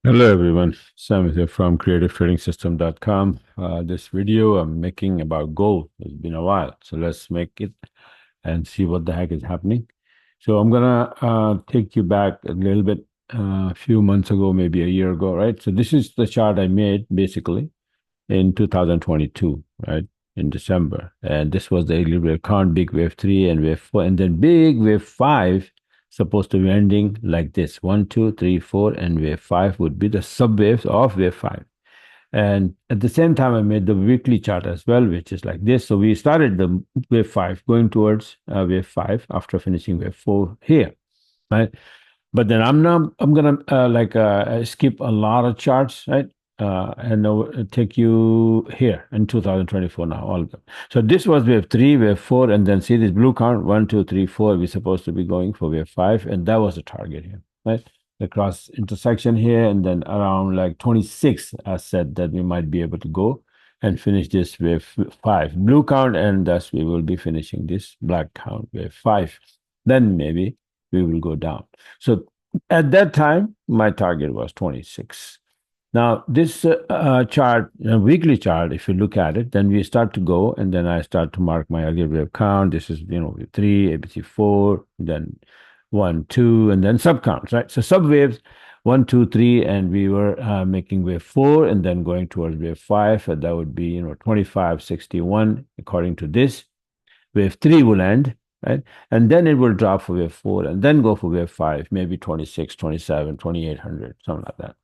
Hello everyone, Sam here from creativetrading.system.com. This video I'm making about gold. It's been a while, so let's make it and see what the heck is happening. So I'm gonna take you back a little bit, a few months ago, maybe a year ago, right? So this is the chart I made basically in 2022, right? In December. And this was the Elliott wave count, big wave three and wave four, and then big wave five supposed to be ending like this. One, two, three, four, and wave five would be the subwaves of wave five. And at the same time, I made the weekly chart as well, which is like this. So we started the wave five going towards wave five after finishing wave four here, right? But then I'm gonna skip a lot of charts, right? And take you here in 2024 now, all of them. So this was wave three, wave four, and then see this blue count, one, two, three, four. We're supposed to be going for wave five, and that was the target here, right? The cross intersection here, and then around like 26, I said that we might be able to go and finish this wave five blue count, and thus we will be finishing this black count wave five. Then maybe we will go down. So at that time, my target was 26. Now, this chart, weekly chart, if you look at it, then we start to go, and then I start to mark my Elliott wave count. This is, wave three, ABC four, then one, two, and then sub counts, right? So sub waves, one, two, three, and we were making wave four, and then going towards wave five, and that would be, 25, 61, according to this. Wave three will end, right? And then it will drop for wave four and then go for wave five, maybe 26, 27, 2800, something like that.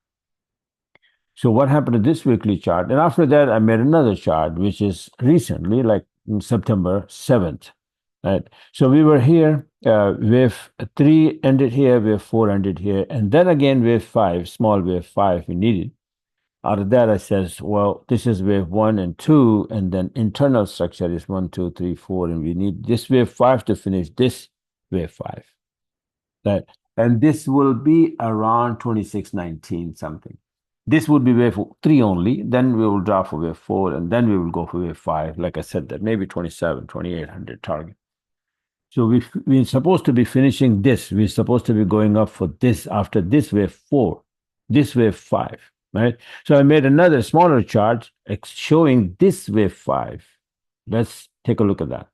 So what happened to this weekly chart? And after that, I made another chart, which is recently, like September 7th, right? So we were here, wave three ended here, wave four ended here, and then again, wave five, small wave five we needed. Out of that, I says, well, this is wave one and two, and then internal structure is one, two, three, four, and we need this wave five to finish this wave five. That and this will be around 2619 something. This would be wave three only. Then we will drop for wave four, and then we will go for wave five. Like I said, that maybe 27, 2800 target. So we're supposed to be finishing this. We're supposed to be going up for this after this wave four, this wave five, right? So I made another smaller chart showing this wave five. Let's take a look at that.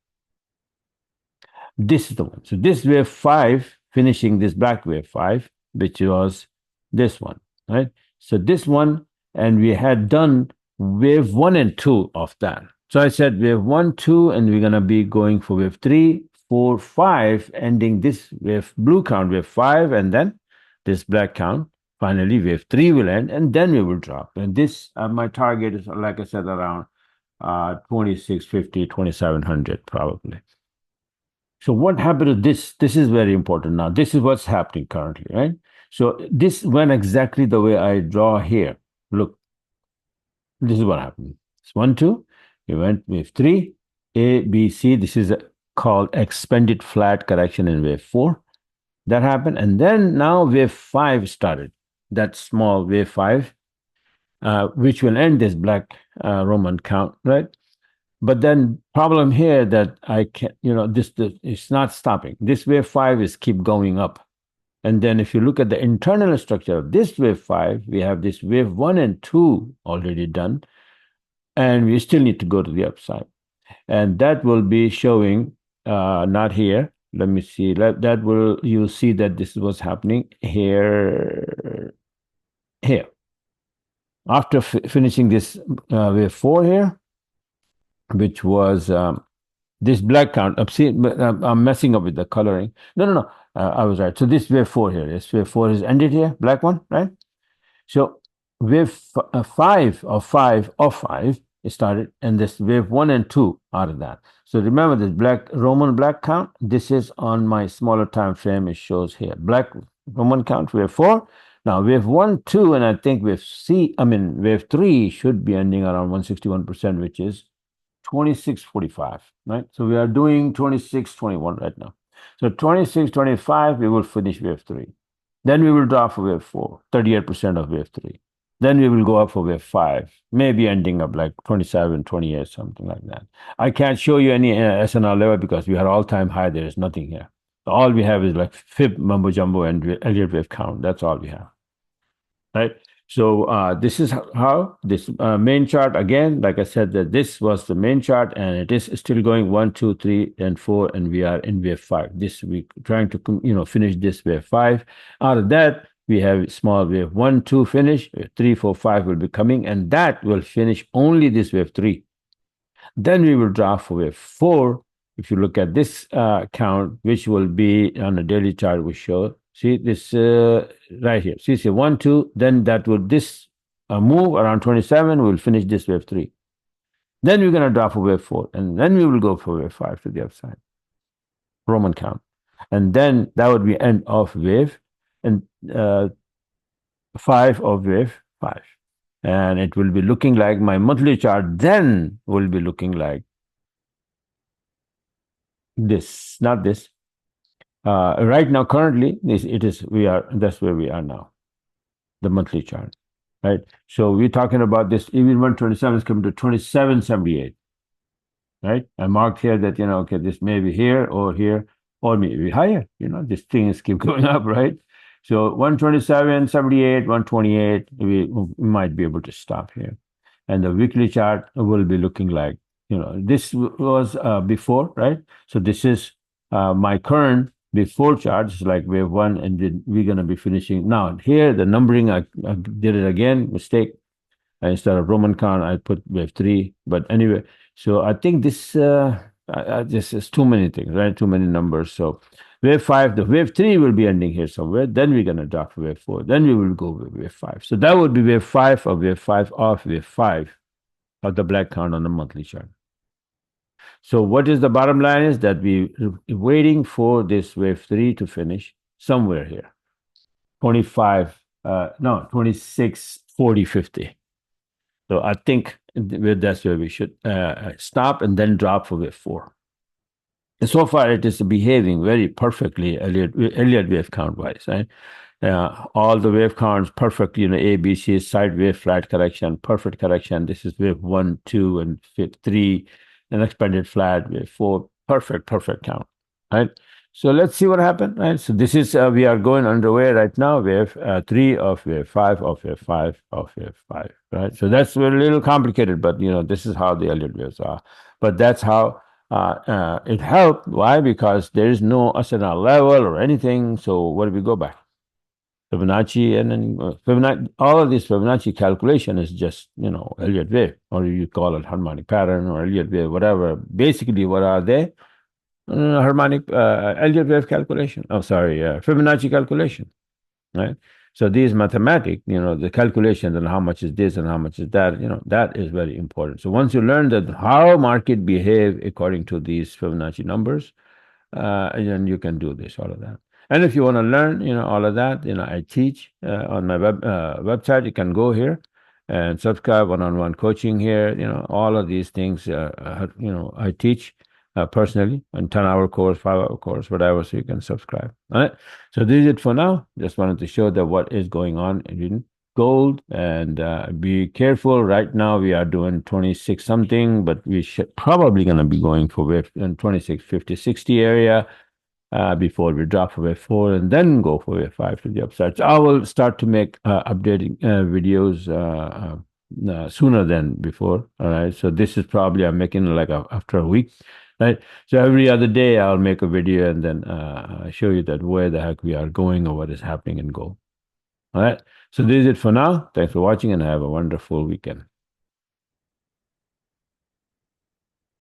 This is the one. So this wave five, finishing this black wave five, which was this one, right? So this one, and we had done wave one and two of that. So I said wave one, two, and we're gonna be going for wave three, four, five, ending this wave blue count, wave five, and then this black count. Finally, wave three will end, and then we will drop. And this, my target is, like I said, around 2650, 2700 probably. So what happened to this? This is very important now. This is what's happening currently, right? So this went exactly the way I draw here. Look, this is what happened. It's one, two. We went wave three, A, B, C. This is called expanded flat correction in wave four. That happened. And then now wave five started. That small wave five, which will end this black Roman count, right? But then problem here that I can't, this it's not stopping. This wave five is keep going up. And then if you look at the internal structure of this wave five, we have this wave one and two already done. And we still need to go to the upside. And that will be showing, not here. Let me see. That will, you'll see that this is what's happening here. After finishing this wave four here, which was this black count. I'm messing up with the coloring. No. I was right. So this wave four here. This wave four is ended here, black one, right? So wave five of five it started, and this wave one and two out of that. So remember this black Roman black count. This is on my smaller time frame. It shows here black Roman count wave four. Now wave one, two, and I think wave wave three should be ending around 161%, which is 2645, right? So we are doing 2621 right now. So 2625, we will finish wave three. Then we will drop for wave four, 38% of wave three. Then we will go up for wave five, maybe ending up like 27, 28, something like that. I can't show you any SNR level because we are all-time high. There is nothing here. All we have is like Fib, Mumbo Jumbo, and Elliott wave count. That's all we have, right? So this is how this main chart again. Like I said, that this was the main chart, and it is still going 1, 2, 3, and 4, and we are in wave 5. This week, trying to finish this wave 5. Out of that, we have small wave 1, 2 finish. Wave 3, 4, 5 will be coming, and that will finish only this wave 3. Then we will draw for wave 4. If you look at this count, which will be on the daily chart, we show. See this right here. See, 1, 2. Then that will this move around 27. We'll finish this wave 3. Then we're going to draw for wave 4, and then we will go for wave 5 to the upside. Roman count, and then that would be end of wave, and 5 of wave 5. And it will be looking like my monthly chart then will be looking like this, not this. Right now, currently, that's where we are now, the monthly chart, right? So we're talking about this, even 127 is coming to 2778, right? I marked here that, okay, this may be here or maybe higher, these things keep going up, right? So 127, 78, 128, we might be able to stop here. And the weekly chart will be looking like, this was before, right? So this is my current before chart. It's like wave 1, and then we're going to be finishing. Now, here, the numbering, I did it again, mistake. Instead of Roman count, I put wave 3. But anyway, so I think this just is too many things, right? Too many numbers. So wave 5, the wave 3 will be ending here somewhere. Then we're going to drop for wave 4. Then we will go with wave 5. So that would be wave 5 of wave 5 of wave 5 of the black count on the monthly chart. So what is the bottom line is that we're waiting for this wave 3 to finish somewhere here. 26, 40, 50. So I think that's where we should stop and then drop for wave 4. And so far, it is behaving very perfectly, Elliott wave count wise, right? All the wave counts perfectly, A, B, C, side wave, flat correction, perfect correction. This is wave 1, 2, and 3, an expanded flat, wave 4, perfect count, right? So let's see what happened, right? So this is, we are going underway right now, wave 3 of wave 5 of wave 5 of wave 5, right? So that's a little complicated, but, this is how the Elliott waves are. But that's how it helped. Why? Because there is no SNR level or anything. So what do we go by? Fibonacci, and then Fibonacci, all of this Fibonacci calculation is just, Elliott wave, or you call it harmonic pattern or Elliott wave, whatever. Basically, what are they? Harmonic Elliott wave calculation. Oh, sorry, Fibonacci calculation, right? So these mathematics, the calculations and how much is this and how much is that, that is very important. So once you learn that how market behave according to these Fibonacci numbers, then you can do this, all of that. And if you want to learn, all of that, I teach on my website. You can go here and subscribe, one-on-one coaching here. All of these things, I teach personally, a 10-hour course, 5-hour course, whatever. So you can subscribe. All right. So this is it for now. Just wanted to show that what is going on in gold, and be careful. Right now we are doing 26 something, but we should probably going to be going for wave 26, 50, 60 area before we drop for wave 4 and then go for wave 5 to the upside. So I will start to make updating videos sooner than before. All right. So this is probably I'm making like after a week. Right. So every other day I'll make a video and then show you that where the heck we are going or what is happening in gold. All right. So this is it for now. Thanks for watching and have a wonderful weekend.